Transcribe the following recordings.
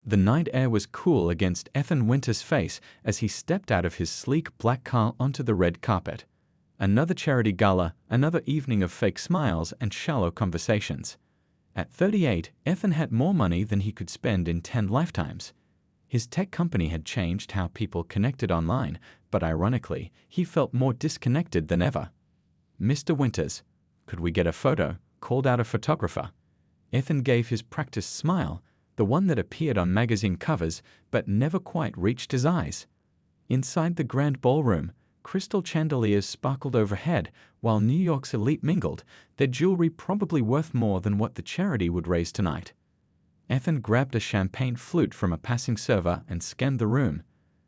The night air was cool against Ethan Winter's face as he stepped out of his sleek black car onto the red carpet. Another charity gala, another evening of fake smiles and shallow conversations. At 38, Ethan had more money than he could spend in 10 lifetimes. His tech company had changed how people connected online, but ironically, he felt more disconnected than ever. "Mr. Winters, could we get a photo?" called out a photographer. Ethan gave his practiced smile, the one that appeared on magazine covers but never quite reached his eyes. Inside the grand ballroom, crystal chandeliers sparkled overhead while New York's elite mingled, their jewelry probably worth more than what the charity would raise tonight. Ethan grabbed a champagne flute from a passing server and scanned the room.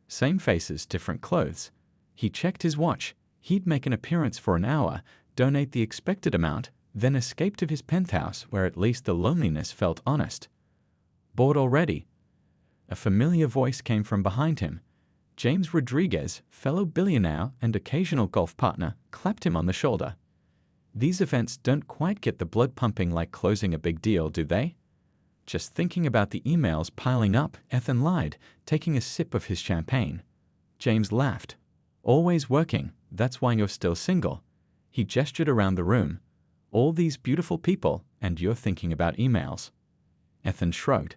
Same faces, different clothes. He checked his watch. He'd make an appearance for an hour, donate the expected amount, then escape to his penthouse where at least the loneliness felt honest. "Bored already?" A familiar voice came from behind him. James Rodriguez, fellow billionaire and occasional golf partner, clapped him on the shoulder. These events don't quite get the blood pumping like closing a big deal, do they? Just thinking about the emails piling up, Ethan lied, taking a sip of his champagne. James laughed. "Always working, that's why you're still single." He gestured around the room. "All these beautiful people, and you're thinking about emails." Ethan shrugged.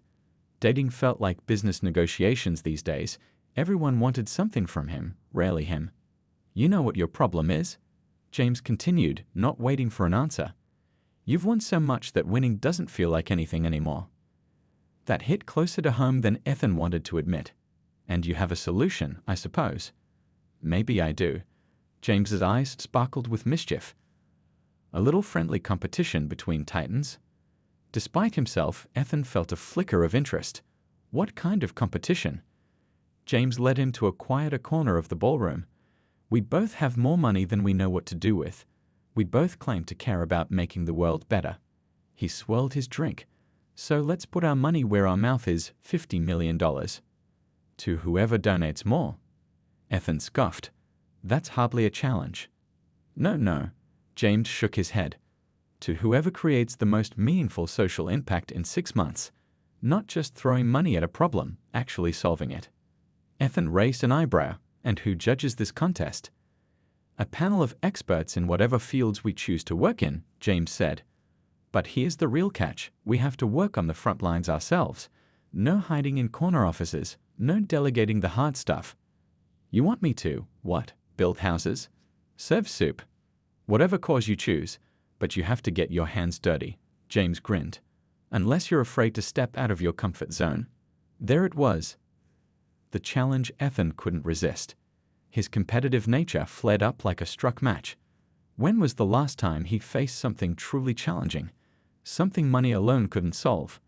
Dating felt like business negotiations these days. Everyone wanted something from him, rarely him. "You know what your problem is?" James continued, not waiting for an answer. "You've won so much that winning doesn't feel like anything anymore." That hit closer to home than Ethan wanted to admit. "And you have a solution, I suppose." "Maybe I do." James's eyes sparkled with mischief. "A little friendly competition between titans?" Despite himself, Ethan felt a flicker of interest. What kind of competition? James led him to a quieter corner of the ballroom. "We both have more money than we know what to do with. We both claim to care about making the world better." He swirled his drink. "So let's put our money where our mouth is, $50 million. To whoever donates more." Ethan scoffed. "That's hardly a challenge." No. James shook his head. "To whoever creates the most meaningful social impact in 6 months. Not just throwing money at a problem, actually solving it." Ethan raised an eyebrow. "And who judges this contest?" "A panel of experts in whatever fields we choose to work in," James said. "But here's the real catch. We have to work on the front lines ourselves. No hiding in corner offices, no delegating the hard stuff." "You want me to, what, build houses? Serve soup? Whatever cause you choose, but you have to get your hands dirty," James grinned. "Unless you're afraid to step out of your comfort zone." There it was. The challenge Ethan couldn't resist. His competitive nature flared up like a struck match. When was the last time he faced something truly challenging? Something money alone couldn't solve.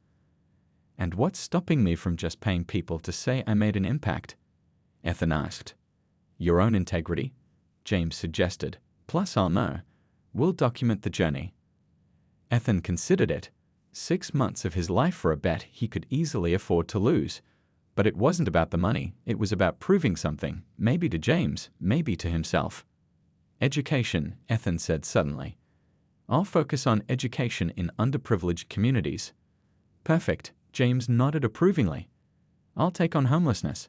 "And what's stopping me from just paying people to say I made an impact?" Ethan asked. "Your own integrity," James suggested. "Plus I'll know. We'll document the journey." Ethan considered it. 6 months of his life for a bet he could easily afford to lose. But it wasn't about the money, it was about proving something, maybe to James, maybe to himself. "Education," Ethan said suddenly. "I'll focus on education in underprivileged communities." "Perfect," James nodded approvingly. "I'll take on homelessness."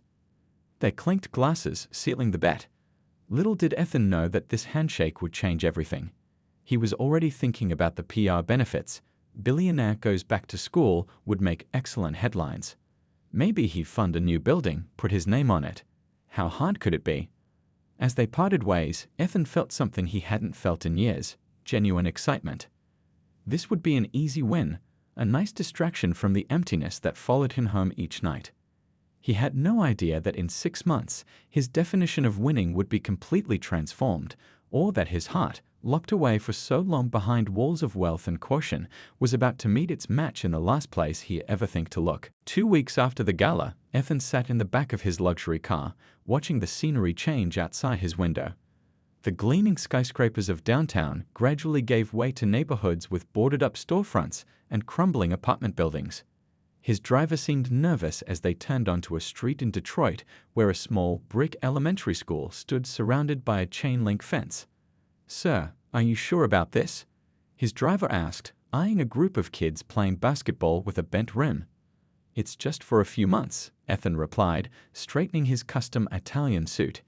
They clinked glasses, sealing the bet. Little did Ethan know that this handshake would change everything. He was already thinking about the PR benefits. "Billionaire goes back to school" would make excellent headlines. Maybe he'd fund a new building, put his name on it. How hard could it be? As they parted ways, Ethan felt something he hadn't felt in years, genuine excitement. This would be an easy win, a nice distraction from the emptiness that followed him home each night. He had no idea that in 6 months, his definition of winning would be completely transformed, or that his heart, locked away for so long behind walls of wealth and caution, was about to meet its match in the last place he ever think to look. 2 weeks after the gala, Ethan sat in the back of his luxury car, watching the scenery change outside his window. The gleaming skyscrapers of downtown gradually gave way to neighborhoods with boarded-up storefronts and crumbling apartment buildings. His driver seemed nervous as they turned onto a street in Detroit where a small, brick elementary school stood surrounded by a chain-link fence. "Sir, are you sure about this?" his driver asked, eyeing a group of kids playing basketball with a bent rim. It's just for a few months, Ethan replied, straightening his custom Italian suit.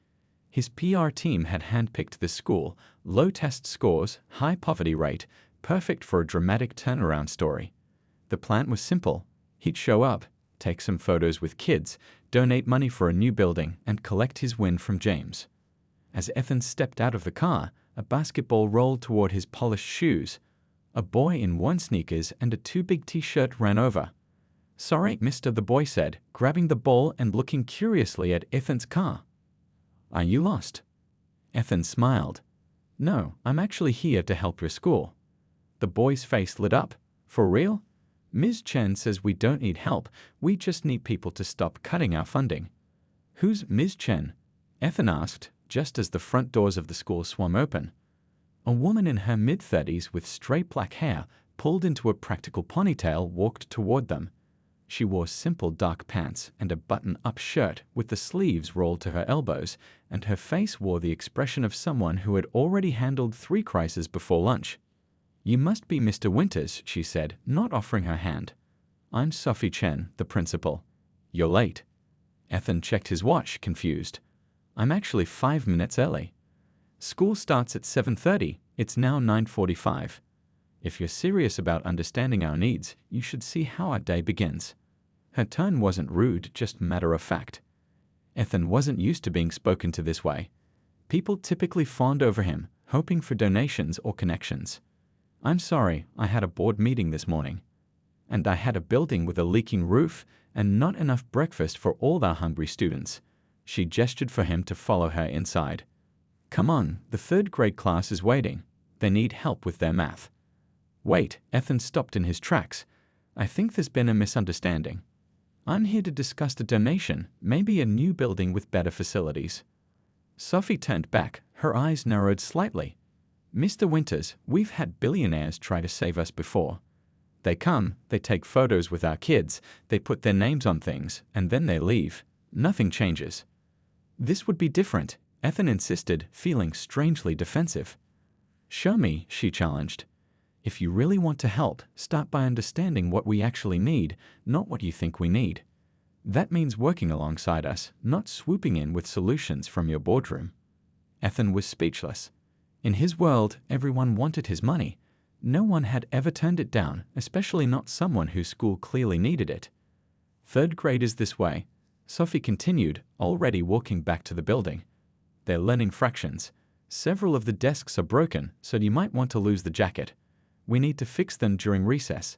His PR team had handpicked this school, low test scores, high poverty rate, perfect for a dramatic turnaround story. The plan was simple. He'd show up, take some photos with kids, donate money for a new building, and collect his win from James. As Ethan stepped out of the car, a basketball rolled toward his polished shoes. A boy in worn sneakers and a too big t-shirt ran over. "Sorry, mister," the boy said, grabbing the ball and looking curiously at Ethan's car. "Are you lost?" Ethan smiled. "No, I'm actually here to help your school." The boy's face lit up. "For real?" "Ms. Chen says we don't need help, we just need people to stop cutting our funding." "Who's Ms. Chen?" Ethan asked, just as the front doors of the school swung open. A woman in her mid-30s with straight black hair, pulled into a practical ponytail, walked toward them. She wore simple dark pants and a button-up shirt with the sleeves rolled to her elbows, and her face wore the expression of someone who had already handled 3 crises before lunch. "You must be Mr. Winters," she said, not offering her hand. "I'm Sophie Chen, the principal." "You're late." Ethan checked his watch, confused. "I'm actually 5 minutes early. School starts at 7:30. It's now 9:45. If you're serious about understanding our needs, you should see how our day begins." Her tone wasn't rude, just matter-of-fact. Ethan wasn't used to being spoken to this way. People typically fawned over him, hoping for donations or connections. "I'm sorry, I had a board meeting this morning. And I had a building with a leaking roof and not enough breakfast for all our hungry students." She gestured for him to follow her inside. "Come on, the 3rd grade class is waiting. They need help with their math." "Wait," Ethan stopped in his tracks. "I think there's been a misunderstanding. I'm here to discuss a donation, maybe a new building with better facilities." Sophie turned back, her eyes narrowed slightly. "Mr. Winters, we've had billionaires try to save us before. They come, they take photos with our kids, they put their names on things, and then they leave. Nothing changes." "This would be different," Ethan insisted, feeling strangely defensive. "Show me," she challenged. "If you really want to help, start by understanding what we actually need, not what you think we need. That means working alongside us, not swooping in with solutions from your boardroom." Ethan was speechless. In his world, everyone wanted his money. No one had ever turned it down, especially not someone whose school clearly needed it. "3rd grade is this way," Sophie continued, already walking back to the building. "They're learning fractions. Several of the desks are broken, so you might want to lose the jacket. We need to fix them during recess."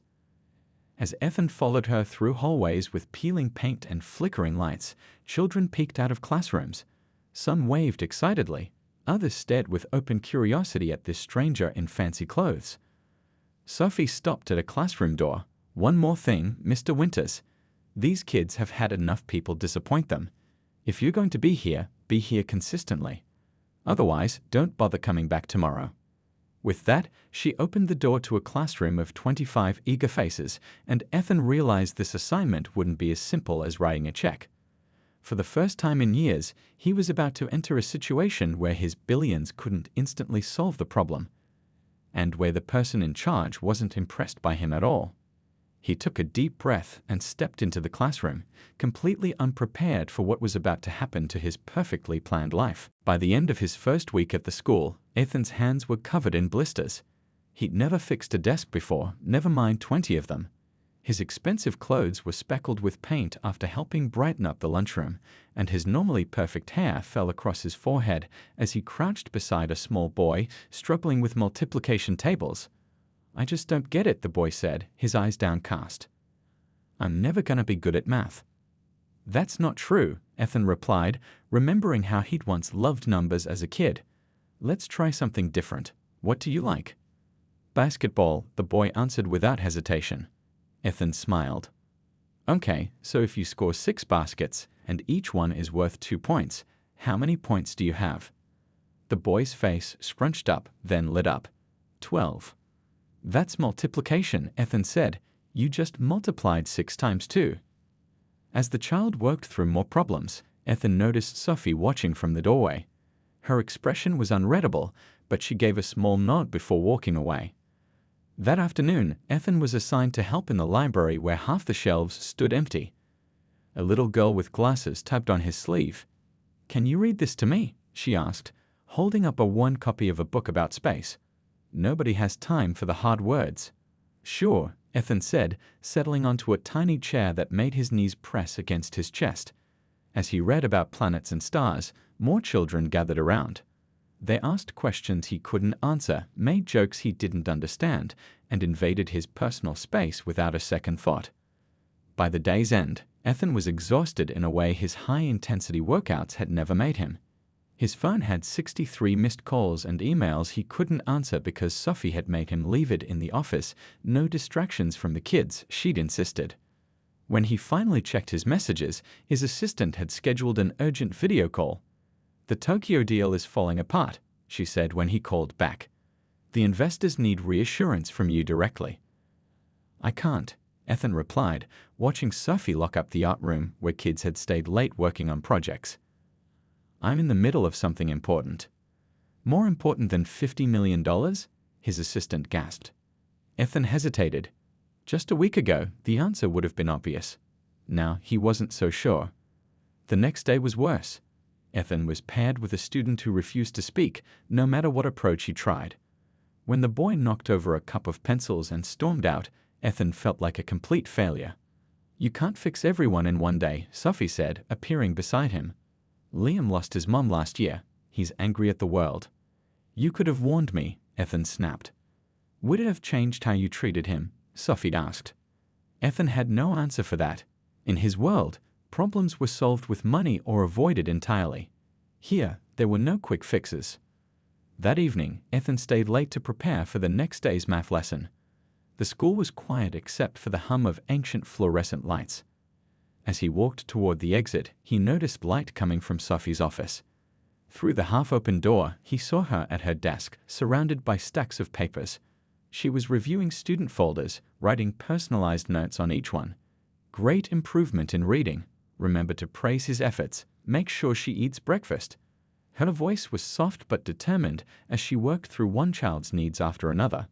As Ethan followed her through hallways with peeling paint and flickering lights, children peeked out of classrooms. Some waved excitedly. Others stared with open curiosity at this stranger in fancy clothes. Sophie stopped at a classroom door. "One more thing, Mr. Winters. These kids have had enough people disappoint them. If you're going to be here consistently. Otherwise, don't bother coming back tomorrow." With that, she opened the door to a classroom of 25 eager faces, and Ethan realized this assignment wouldn't be as simple as writing a check. For the first time in years, he was about to enter a situation where his billions couldn't instantly solve the problem, and where the person in charge wasn't impressed by him at all. He took a deep breath and stepped into the classroom, completely unprepared for what was about to happen to his perfectly planned life. By the end of his first week at the school, Ethan's hands were covered in blisters. He'd never fixed a desk before, never mind 20 of them. His expensive clothes were speckled with paint after helping brighten up the lunchroom, and his normally perfect hair fell across his forehead as he crouched beside a small boy struggling with multiplication tables. "I just don't get it," the boy said, his eyes downcast. "I'm never gonna be good at math." "That's not true," Ethan replied, remembering how he'd once loved numbers as a kid. "Let's try something different. What do you like?" "Basketball," the boy answered without hesitation. Ethan smiled. "Okay, so if you score 6 baskets, and each one is worth 2 points, how many points do you have?" The boy's face scrunched up, then lit up. 12. "That's multiplication," Ethan said. "You just multiplied 6 times 2. As the child worked through more problems, Ethan noticed Sophie watching from the doorway. Her expression was unreadable, but she gave a small nod before walking away. That afternoon, Ethan was assigned to help in the library where half the shelves stood empty. A little girl with glasses tapped on his sleeve. "Can you read this to me?" she asked, holding up a worn copy of a book about space. "Nobody has time for the hard words." "Sure," Ethan said, settling onto a tiny chair that made his knees press against his chest. As he read about planets and stars, more children gathered around. They asked questions he couldn't answer, made jokes he didn't understand, and invaded his personal space without a second thought. By the day's end, Ethan was exhausted in a way his high-intensity workouts had never made him. His phone had 63 missed calls and emails he couldn't answer because Sophie had made him leave it in the office, no distractions from the kids, she'd insisted. When he finally checked his messages, his assistant had scheduled an urgent video call. "The Tokyo deal is falling apart," she said when he called back. "The investors need reassurance from you directly." "I can't," Ethan replied, watching Sophie lock up the art room where kids had stayed late working on projects. "I'm in the middle of something important." "More important than $50 million? His assistant gasped. Ethan hesitated. Just a week ago, the answer would have been obvious. Now he wasn't so sure. The next day was worse. Ethan was paired with a student who refused to speak, no matter what approach he tried. When the boy knocked over a cup of pencils and stormed out, Ethan felt like a complete failure. "You can't fix everyone in one day," Sophie said, appearing beside him. "Liam lost his mom last year. He's angry at the world." "You could have warned me," Ethan snapped. "Would it have changed how you treated him?" Sophie asked. Ethan had no answer for that. In his world, problems were solved with money or avoided entirely. Here, there were no quick fixes. That evening, Ethan stayed late to prepare for the next day's math lesson. The school was quiet except for the hum of ancient fluorescent lights. As he walked toward the exit, he noticed light coming from Sophie's office. Through the half-open door, he saw her at her desk, surrounded by stacks of papers. She was reviewing student folders, writing personalized notes on each one. "Great improvement in reading. Remember to praise his efforts. Make sure she eats breakfast." Her voice was soft but determined as she worked through one child's needs after another.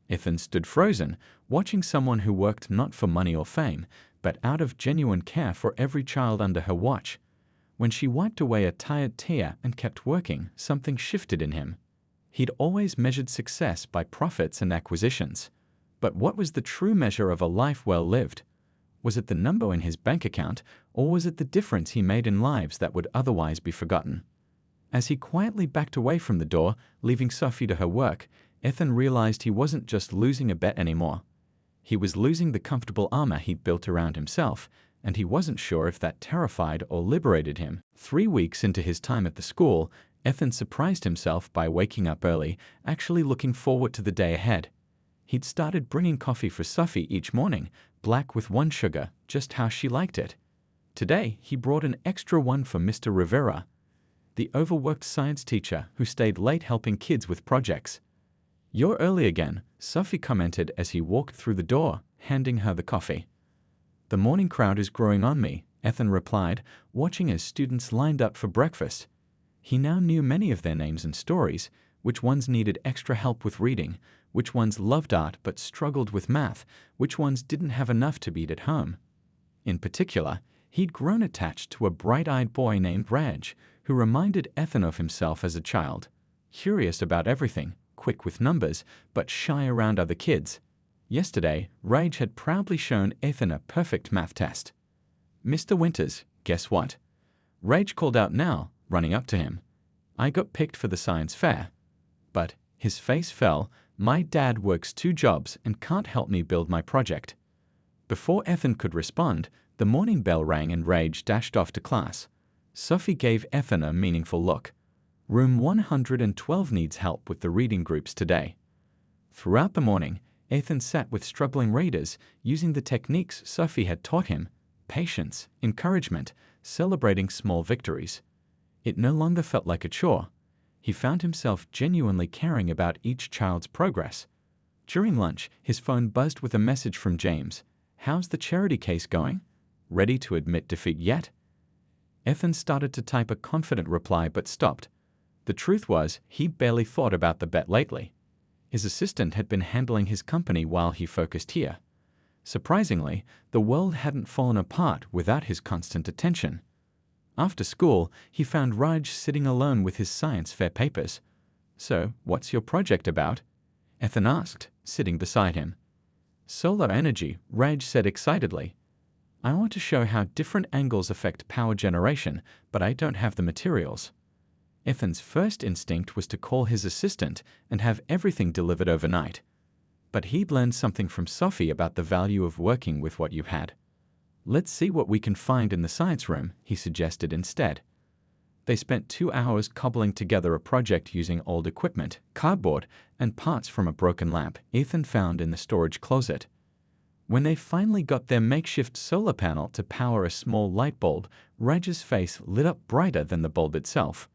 Ethan stood frozen, watching someone who worked not for money or fame, but out of genuine care for every child under her watch. When she wiped away a tired tear and kept working, something shifted in him. He'd always measured success by profits and acquisitions. But what was the true measure of a life well lived? Was it the number in his bank account, or was it the difference he made in lives that would otherwise be forgotten? As he quietly backed away from the door, leaving Sophie to her work, Ethan realized he wasn't just losing a bet anymore. He was losing the comfortable armor he'd built around himself, and he wasn't sure if that terrified or liberated him. 3 weeks into his time at the school, Ethan surprised himself by waking up early, actually looking forward to the day ahead. He'd started bringing coffee for Sophie each morning, black with 1 sugar, just how she liked it. Today, he brought an extra one for Mr. Rivera, the overworked science teacher who stayed late helping kids with projects. "You're early again," Sophie commented as he walked through the door, handing her the coffee. "The morning crowd is growing on me," Ethan replied, watching as students lined up for breakfast. He now knew many of their names and stories, which ones needed extra help with reading, which ones loved art but struggled with math, which ones didn't have enough to eat at home. In particular, he'd grown attached to a bright-eyed boy named Raj, who reminded Ethan of himself as a child, curious about everything, quick with numbers, but shy around other kids. Yesterday, Raj had proudly shown Ethan a perfect math test. "Mr. Winters, guess what?" Raj called out now, running up to him. "I got picked for the science fair." But his face fell. "My dad works 2 jobs and can't help me build my project." Before Ethan could respond, the morning bell rang and Raj dashed off to class. Sophie gave Ethan a meaningful look. Room 112 needs help with the reading groups today. Throughout the morning, Ethan sat with struggling readers, using the techniques Sophie had taught him: patience, encouragement, celebrating small victories. It no longer felt like a chore. He found himself genuinely caring about each child's progress. During lunch, his phone buzzed with a message from James. "How's the charity case going? Ready to admit defeat yet?" Ethan started to type a confident reply but stopped. The truth was, he barely thought about the bet lately. His assistant had been handling his company while he focused here. Surprisingly, the world hadn't fallen apart without his constant attention. After school, he found Raj sitting alone with his science fair papers. "So, what's your project about?" Ethan asked, sitting beside him. "Solar energy," Raj said excitedly. "I want to show how different angles affect power generation, but I don't have the materials." Ethan's first instinct was to call his assistant and have everything delivered overnight. But he'd learned something from Sophie about the value of working with what you had. "Let's see what we can find in the science room," he suggested instead. They spent 2 hours cobbling together a project using old equipment, cardboard, and parts from a broken lamp Ethan found in the storage closet. When they finally got their makeshift solar panel to power a small light bulb, Raj's face lit up brighter than the bulb itself.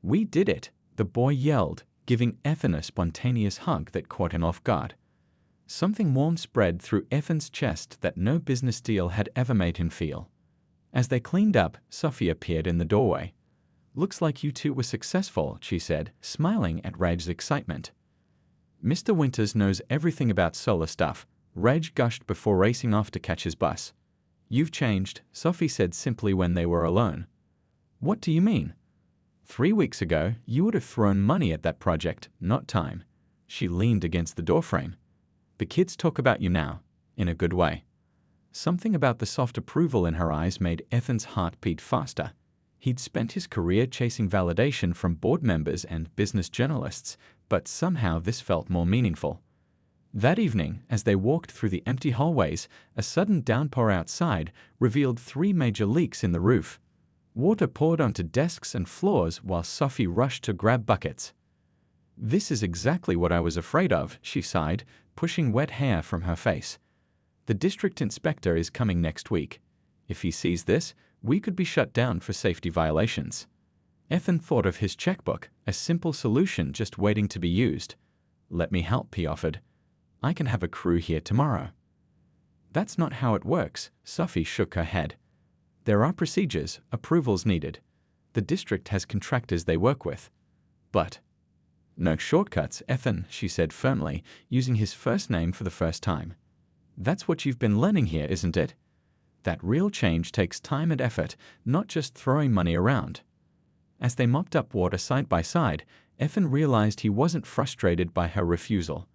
"We did it!" the boy yelled, giving Ethan a spontaneous hug that caught him off guard. Something warm spread through Ethan's chest that no business deal had ever made him feel. As they cleaned up, Sophie appeared in the doorway. "Looks like you two were successful," she said, smiling at Raj's excitement. "Mr. Winters knows everything about solar stuff," Raj gushed before racing off to catch his bus. "You've changed," Sophie said simply when they were alone. "What do you mean?" 3 weeks ago, you would have thrown money at that project, not time." She leaned against the doorframe. "The kids talk about you now, in a good way." Something about the soft approval in her eyes made Ethan's heart beat faster. He'd spent his career chasing validation from board members and business journalists, but somehow this felt more meaningful. That evening, as they walked through the empty hallways, a sudden downpour outside revealed 3 major leaks in the roof. Water poured onto desks and floors while Sophie rushed to grab buckets. "This is exactly what I was afraid of," she sighed, pushing wet hair from her face. "The district inspector is coming next week. If he sees this, we could be shut down for safety violations." Ethan thought of his checkbook, a simple solution just waiting to be used. "Let me help," he offered. "I can have a crew here tomorrow." "That's not how it works," Sophie shook her head. "There are procedures, approvals needed. The district has contractors they work with. But—" "No shortcuts, Ethan," she said firmly, using his first name for the first time. "That's what you've been learning here, isn't it? That real change takes time and effort, not just throwing money around." As they mopped up water side by side, Ethan realized he wasn't frustrated by her refusal.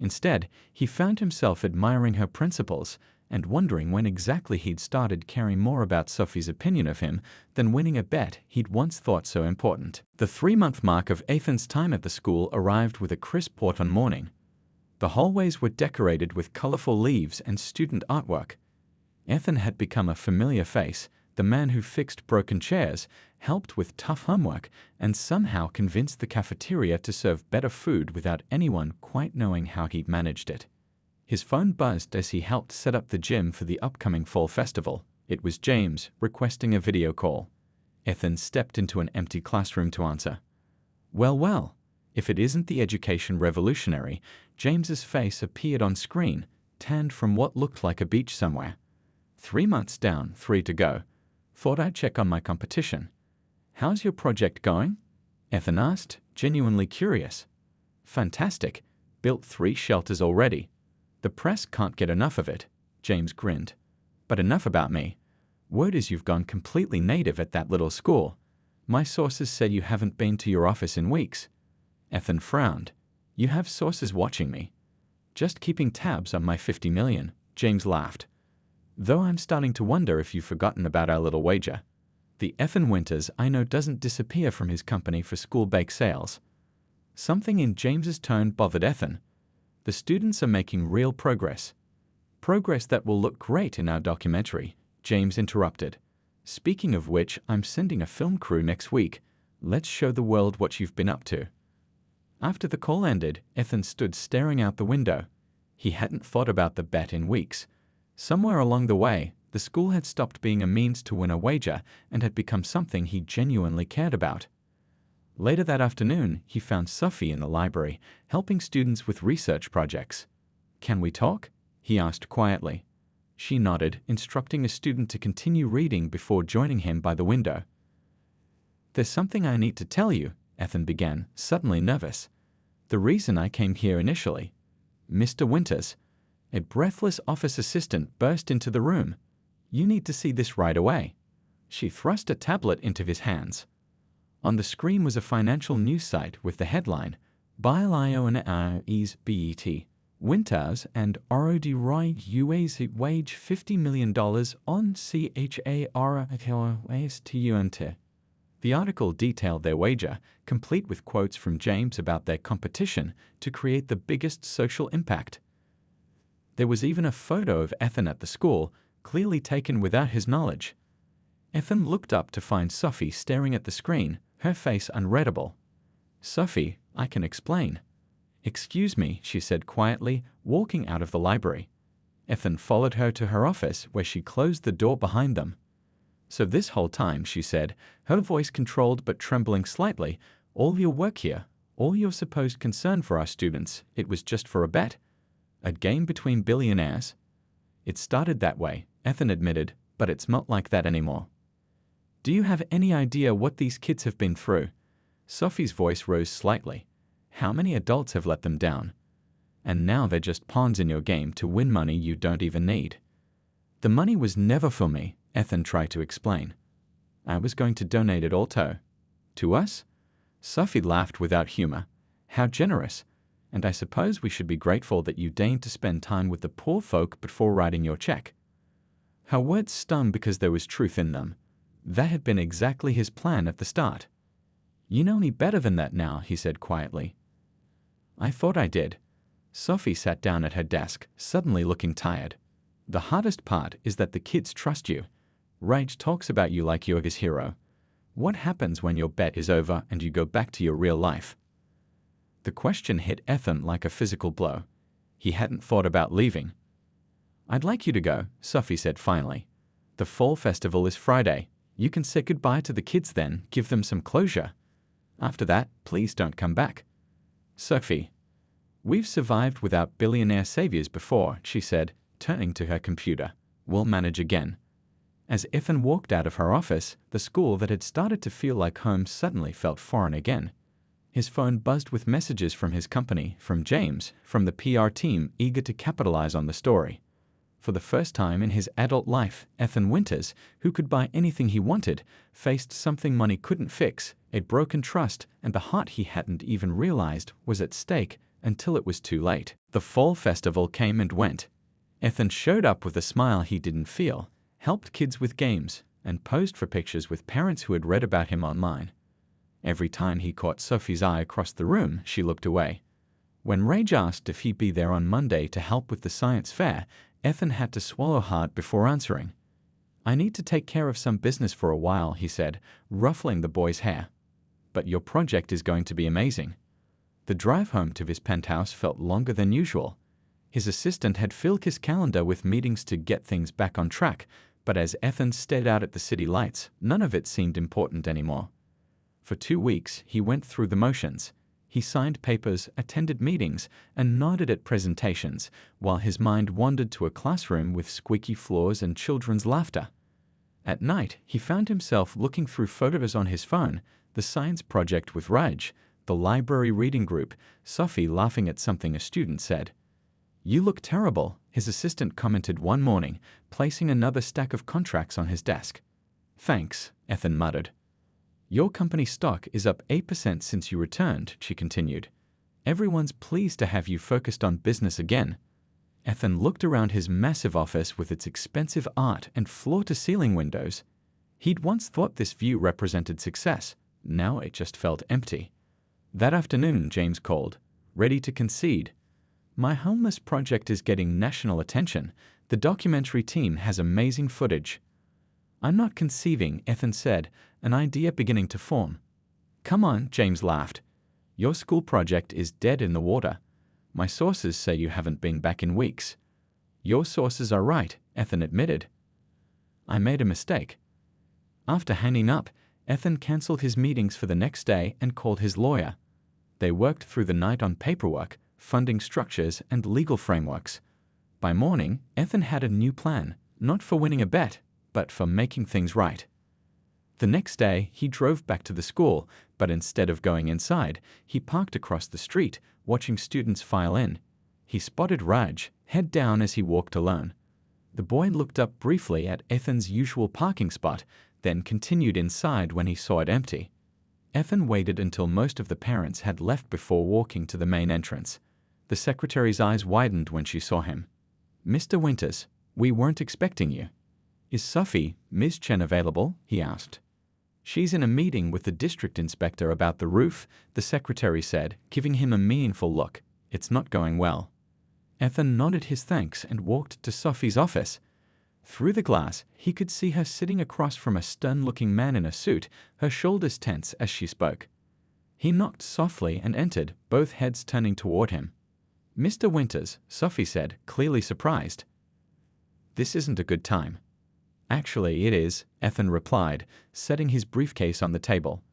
Instead, he found himself admiring her principles and wondering when exactly he'd started caring more about Sophie's opinion of him than winning a bet he'd once thought so important. The 3-month mark of Ethan's time at the school arrived with a crisp autumn morning. The hallways were decorated with colorful leaves and student artwork. Ethan had become a familiar face, the man who fixed broken chairs, helped with tough homework, and somehow convinced the cafeteria to serve better food without anyone quite knowing how he'd managed it. His phone buzzed as he helped set up the gym for the upcoming fall festival. It was James, requesting a video call. Ethan stepped into an empty classroom to answer. "Well, well, if it isn't the education revolutionary," James's face appeared on screen, tanned from what looked like a beach somewhere. 3 months down, 3 to go. Thought I'd check on my competition." "How's your project going?" Ethan asked, genuinely curious. "Fantastic. Built 3 shelters already. The press can't get enough of it," James grinned. "But enough about me. Word is you've gone completely native at that little school. My sources said you haven't been to your office in weeks." Ethan frowned. "You have sources watching me." "Just keeping tabs on my 50 million, James laughed. "Though I'm starting to wonder if you've forgotten about our little wager. The Ethan Winters I know doesn't disappear from his company for school bake sales." Something in James's tone bothered Ethan. "The students are making real progress." "Progress that will look great in our documentary," James interrupted. "Speaking of which, I'm sending a film crew next week. Let's show the world what you've been up to." After the call ended, Ethan stood staring out the window. He hadn't thought about the bet in weeks. Somewhere along the way, the school had stopped being a means to win a wager and had become something he genuinely cared about. Later that afternoon, he found Sophie in the library, helping students with research projects. "Can we talk?" he asked quietly. She nodded, instructing a student to continue reading before joining him by the window. "There's something I need to tell you," Ethan began, suddenly nervous. The reason I came here initially. Mr. Winters. A breathless office assistant burst into the room. You need to see this right away. She thrust a tablet into his hands. On the screen was a financial news site with the headline, Billionaire BET. Winters and Orodi Roy UA's wage $50 million on CHARASTUNT. The article detailed their wager, complete with quotes from James about their competition to create the biggest social impact. There was even a photo of Ethan at the school, clearly taken without his knowledge. Ethan looked up to find Sophie staring at the screen, her face unreadable. Sophie, I can explain. Excuse me, she said quietly, walking out of the library. Ethan followed her to her office, where she closed the door behind them. So this whole time, she said, her voice controlled but trembling slightly, all your work here, all your supposed concern for our students, it was just for a bet? A game between billionaires? It started that way, Ethan admitted, but it's not like that anymore. Do you have any idea what these kids have been through? Sophie's voice rose slightly. How many adults have let them down? And now they're just pawns in your game to win money you don't even need. The money was never for me, Ethan tried to explain. I was going to donate it all to us? Sophie laughed without humor. How generous. And I suppose we should be grateful that you deigned to spend time with the poor folk before writing your check. Her words stung because there was truth in them. That had been exactly his plan at the start. You know me better than that now, he said quietly. I thought I did. Sophie sat down at her desk, suddenly looking tired. The hardest part is that the kids trust you. Rage talks about you like you're his hero. What happens when your bet is over and you go back to your real life? The question hit Ethan like a physical blow. He hadn't thought about leaving. I'd like you to go, Sophie said finally. The fall festival is Friday. You can say goodbye to the kids then, give them some closure. After that, please don't come back. Sophie. We've survived without billionaire saviors before, she said, turning to her computer. We'll manage again. As Ethan walked out of her office, the school that had started to feel like home suddenly felt foreign again. His phone buzzed with messages from his company, from James, from the PR team eager to capitalize on the story. For the first time in his adult life, Ethan Winters, who could buy anything he wanted, faced something money couldn't fix, a broken trust, and the heart he hadn't even realized was at stake until it was too late. The fall festival came and went. Ethan showed up with a smile he didn't feel, helped kids with games, and posed for pictures with parents who had read about him online. Every time he caught Sophie's eye across the room, she looked away. When Rage asked if he'd be there on Monday to help with the science fair, Ethan had to swallow hard before answering. I need to take care of some business for a while, he said, ruffling the boy's hair. But your project is going to be amazing. The drive home to his penthouse felt longer than usual. His assistant had filled his calendar with meetings to get things back on track, but as Ethan stared out at the city lights, none of it seemed important anymore. For 2 weeks, he went through the motions. He signed papers, attended meetings, and nodded at presentations, while his mind wandered to a classroom with squeaky floors and children's laughter. At night, he found himself looking through photos on his phone, the science project with Raj, the library reading group, Sophie laughing at something a student said. You look terrible, his assistant commented one morning, placing another stack of contracts on his desk. Thanks, Ethan muttered. Your company stock is up 8% since you returned, she continued. Everyone's pleased to have you focused on business again. Ethan looked around his massive office with its expensive art and floor-to-ceiling windows. He'd once thought this view represented success. Now it just felt empty. That afternoon, James called, ready to concede. My homeless project is getting national attention. The documentary team has amazing footage. I'm not conceiving, Ethan said, an idea beginning to form. Come on, James laughed. Your school project is dead in the water. My sources say you haven't been back in weeks. Your sources are right, Ethan admitted. I made a mistake. After hanging up, Ethan cancelled his meetings for the next day and called his lawyer. They worked through the night on paperwork, funding structures, and legal frameworks. By morning, Ethan had a new plan, not for winning a bet, but for making things right. The next day, he drove back to the school, but instead of going inside, he parked across the street, watching students file in. He spotted Raj, head down as he walked alone. The boy looked up briefly at Ethan's usual parking spot, then continued inside when he saw it empty. Ethan waited until most of the parents had left before walking to the main entrance. The secretary's eyes widened when she saw him. "Mr. Winters, we weren't expecting you." "Is Sophie, Ms. Chen, available?" he asked. "She's in a meeting with the district inspector about the roof," the secretary said, giving him a meaningful look. "It's not going well." Ethan nodded his thanks and walked to Sophie's office. Through the glass, he could see her sitting across from a stern-looking man in a suit, her shoulders tense as she spoke. He knocked softly and entered, both heads turning toward him. "Mr. Winters," Sophie said, clearly surprised. "This isn't a good time." "Actually, it is," Ethan replied, setting his briefcase on the table.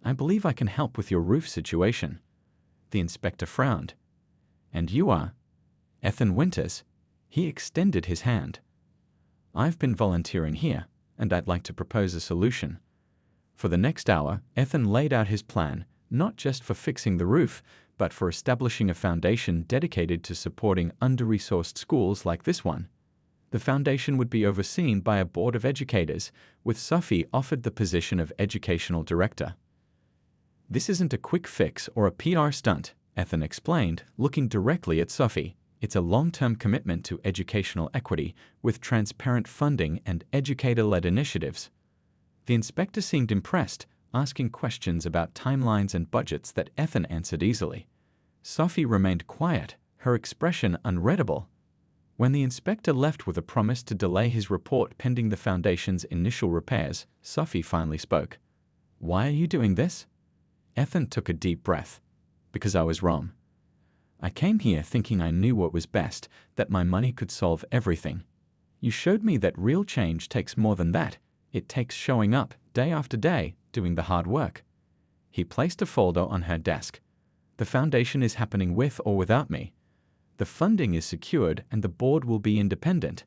"I believe I can help with your roof situation." The inspector frowned. "And you are?" "Ethan Winters." He extended his hand. "I've been volunteering here, and I'd like to propose a solution." For the next hour, Ethan laid out his plan, not just for fixing the roof, but for establishing a foundation dedicated to supporting under-resourced schools like this one. The foundation would be overseen by a board of educators, with Sophie offered the position of educational director. "This isn't a quick fix or a PR stunt," Ethan explained, looking directly at Sophie. "It's a long-term commitment to educational equity with transparent funding and educator-led initiatives." The inspector seemed impressed, asking questions about timelines and budgets that Ethan answered easily. Sophie remained quiet, her expression unreadable. When the inspector left with a promise to delay his report pending the foundation's initial repairs, Sophie finally spoke. "Why are you doing this?" Ethan took a deep breath. "Because I was wrong. I came here thinking I knew what was best, that my money could solve everything. You showed me that real change takes more than that. It takes showing up, day after day, doing the hard work." He placed a folder on her desk. "The foundation is happening with or without me. The funding is secured and the board will be independent.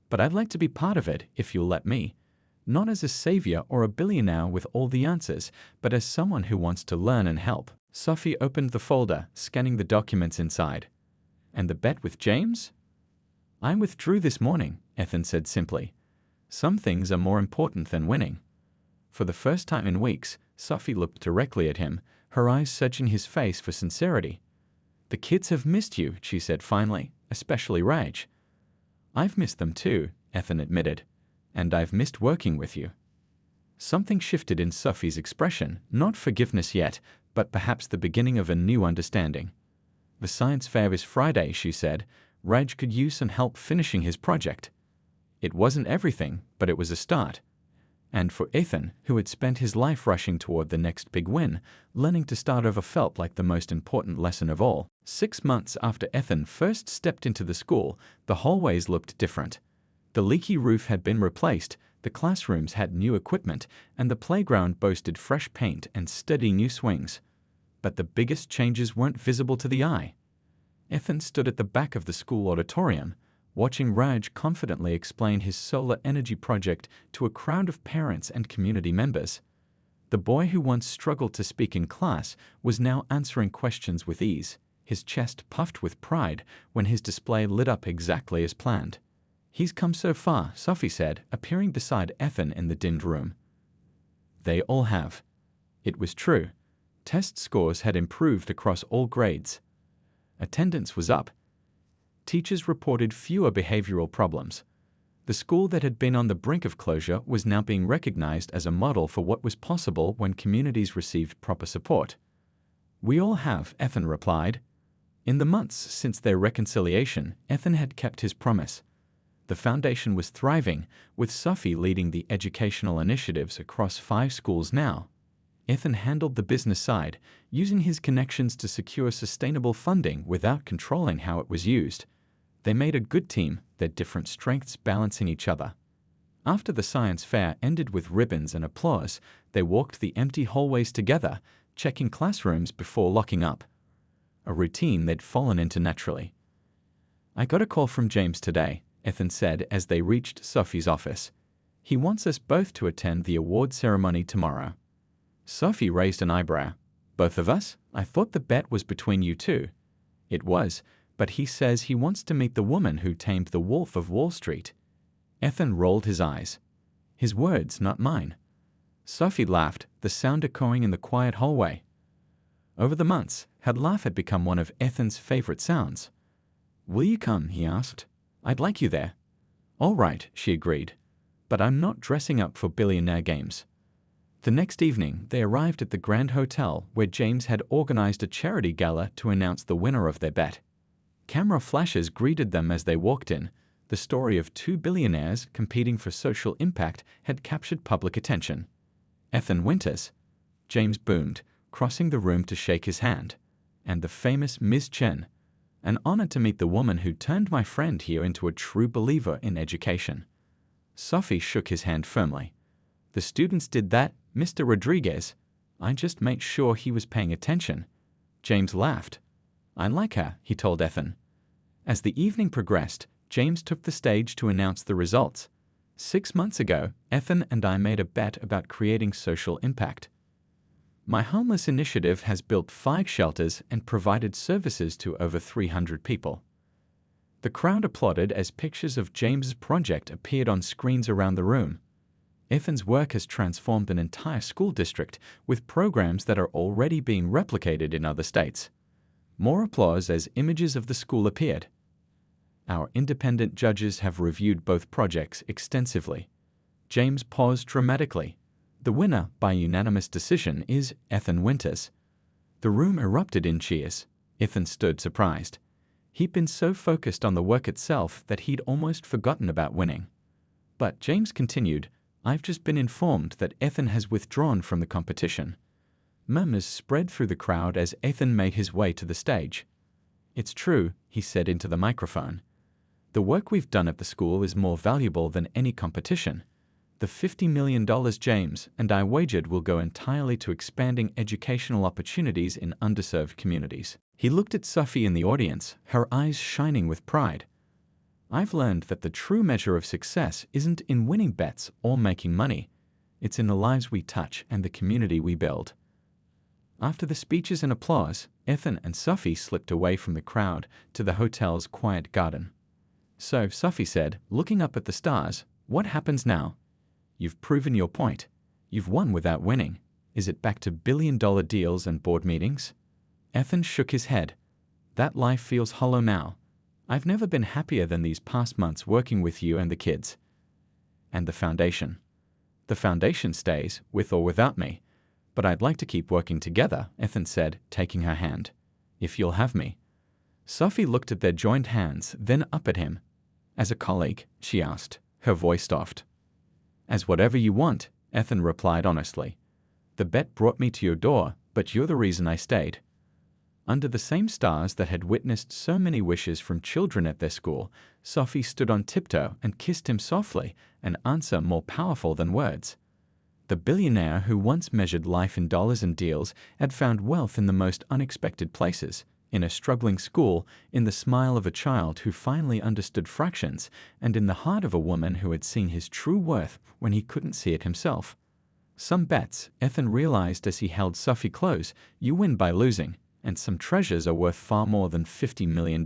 But I'd like to be part of it if you'll let me. Not as a savior or a billionaire with all the answers, but as someone who wants to learn and help." Sophie opened the folder, scanning the documents inside. "And the bet with James?" "I withdrew this morning," Ethan said simply. "Some things are more important than winning." For the first time in weeks, Sophie looked directly at him, her eyes searching his face for sincerity. "The kids have missed you," she said finally, "especially Raj." "I've missed them too," Ethan admitted. "And I've missed working with you." Something shifted in Sophie's expression, not forgiveness yet, but perhaps the beginning of a new understanding. "The science fair is Friday," she said. "Raj could use some help finishing his project." It wasn't everything, but it was a start. And for Ethan, who had spent his life rushing toward the next big win, learning to start over felt like the most important lesson of all. 6 months after Ethan first stepped into the school, the hallways looked different. The leaky roof had been replaced, the classrooms had new equipment, and the playground boasted fresh paint and sturdy new swings. But the biggest changes weren't visible to the eye. Ethan stood at the back of the school auditorium, watching Raj confidently explain his solar energy project to a crowd of parents and community members. The boy who once struggled to speak in class was now answering questions with ease, his chest puffed with pride when his display lit up exactly as planned. "He's come so far," Sophie said, appearing beside Ethan in the dimmed room. They all have. It was true. Test scores had improved across all grades. Attendance was up. Teachers reported fewer behavioral problems. The school that had been on the brink of closure was now being recognized as a model for what was possible when communities received proper support. "We all have," Ethan replied. In the months since their reconciliation, Ethan had kept his promise. The foundation was thriving, with Sophie leading the educational initiatives across 5 schools now. Ethan handled the business side, using his connections to secure sustainable funding without controlling how it was used. They made a good team, their different strengths balancing each other. After the science fair ended with ribbons and applause, they walked the empty hallways together, checking classrooms before locking up. A routine they'd fallen into naturally. "I got a call from James today," Ethan said as they reached Sophie's office. "He wants us both to attend the award ceremony tomorrow." Sophie raised an eyebrow. "Both of us? I thought the bet was between you two." It was, but he says he wants to meet the woman who tamed the Wolf of Wall Street. Ethan rolled his eyes. His words, not mine. Sophie laughed, the sound echoing in the quiet hallway. Over the months, her laugh had become one of Ethan's favorite sounds. "Will you come?" he asked. "I'd like you there." "All right," she agreed. "But I'm not dressing up for Billionaire games." The next evening, they arrived at the Grand Hotel, where James had organized a charity gala to announce the winner of their bet. Camera flashes greeted them as they walked in. The story of two billionaires competing for social impact had captured public attention. "Ethan Winters," James boomed, crossing the room to shake his hand. "And the famous Ms. Chen. An honor to meet the woman who turned my friend here into a true believer in education." Sophie shook his hand firmly. "The students did that, Mr. Rodriguez. I just made sure he was paying attention." James laughed. "I like her," he told Ethan. As the evening progressed, James took the stage to announce the results. 6 months ago, Ethan and I made a bet about creating social impact. My homeless initiative has built 5 shelters and provided services to over 300 people. The crowd applauded as pictures of James's project appeared on screens around the room. Ethan's work has transformed an entire school district with programs that are already being replicated in other states. More applause as images of the school appeared. Our independent judges have reviewed both projects extensively. James paused dramatically. The winner, by unanimous decision, is Ethan Winters. The room erupted in cheers. Ethan stood surprised. He'd been so focused on the work itself that he'd almost forgotten about winning. But James continued, "I've just been informed that Ethan has withdrawn from the competition." Murmurs spread through the crowd as Ethan made his way to the stage. "It's true," he said into the microphone. "The work we've done at the school is more valuable than any competition. The $50 million James and I wagered will go entirely to expanding educational opportunities in underserved communities." He looked at Sophie in the audience, her eyes shining with pride. "I've learned that the true measure of success isn't in winning bets or making money. It's in the lives we touch and the community we build." After the speeches and applause, Ethan and Sophie slipped away from the crowd to the hotel's quiet garden. "So," Sophie said, looking up at the stars, "what happens now? You've proven your point. You've won without winning. Is it back to billion-dollar deals and board meetings?" Ethan shook his head. "That life feels hollow now. I've never been happier than these past months working with you and the kids." "And the foundation?" "The foundation stays, with or without me. But I'd like to keep working together," Ethan said, taking her hand. "If you'll have me." Sophie looked at their joined hands, then up at him. "As a colleague?" she asked, her voice soft. "As whatever you want," Ethan replied honestly. "The bet brought me to your door, but you're the reason I stayed." Under the same stars that had witnessed so many wishes from children at their school, Sophie stood on tiptoe and kissed him softly, an answer more powerful than words. The billionaire who once measured life in dollars and deals had found wealth in the most unexpected places, in a struggling school, in the smile of a child who finally understood fractions, and in the heart of a woman who had seen his true worth when he couldn't see it himself. Some bets, Ethan realized as he held Sophie close, you win by losing, and some treasures are worth far more than $50 million.